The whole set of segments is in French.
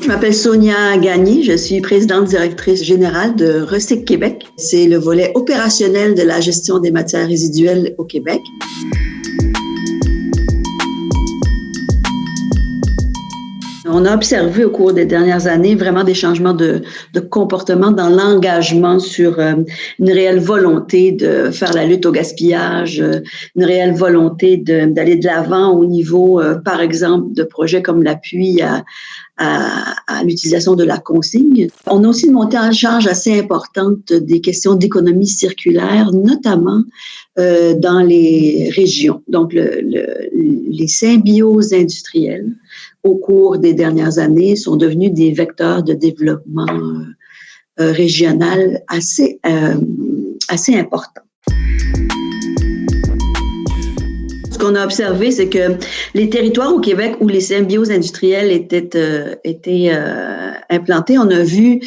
Je m'appelle Sonia Gagné, je suis présidente directrice générale de Recyc Québec. C'est le volet opérationnel de la gestion des matières résiduelles au Québec. On a observé au cours des dernières années vraiment des changements de comportement dans l'engagement sur une réelle volonté de faire la lutte au gaspillage, une réelle volonté d'aller de l'avant au niveau, par exemple, de projets comme l'appui à l'utilisation de la consigne. On a aussi une montée en charge assez importante des questions d'économie circulaire, notamment dans les régions. Donc, les symbioses industrielles, au cours des dernières années, sont devenus des vecteurs de développement régional assez importants. Ce qu'on a observé, c'est que les territoires au Québec où les symbioses industrielles étaient implantées, on a vu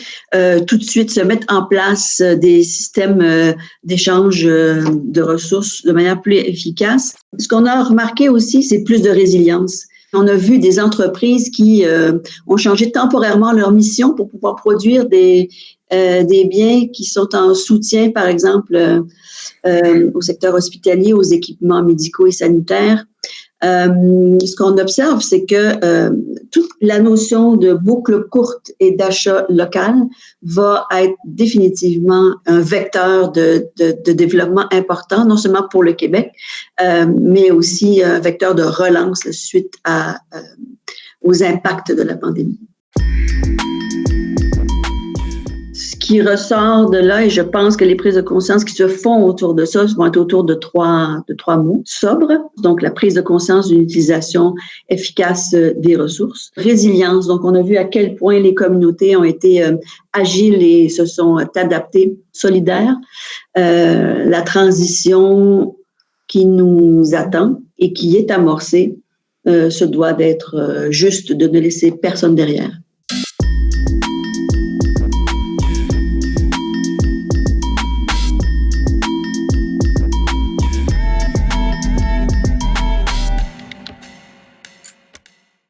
tout de suite se mettre en place des systèmes d'échange de ressources de manière plus efficace. Ce qu'on a remarqué aussi, c'est plus de résilience. On a vu des entreprises qui ont changé temporairement leur mission pour pouvoir produire des biens qui sont en soutien, par exemple, au secteur hospitalier, aux équipements médicaux et sanitaires. Ce qu'on observe, c'est que toute la notion de boucle courte et d'achat local va être définitivement un vecteur de développement important, non seulement pour le Québec, mais aussi un vecteur de relance suite aux impacts de la pandémie. Ce qui ressort de là, et je pense que les prises de conscience qui se font autour de ça vont être autour de trois mots. Sobre, donc la prise de conscience d'une utilisation efficace des ressources. Résilience, donc on a vu à quel point les communautés ont été agiles et se sont adaptées. Solidaires, la transition qui nous attend et qui est amorcée se doit d'être juste, de ne laisser personne derrière.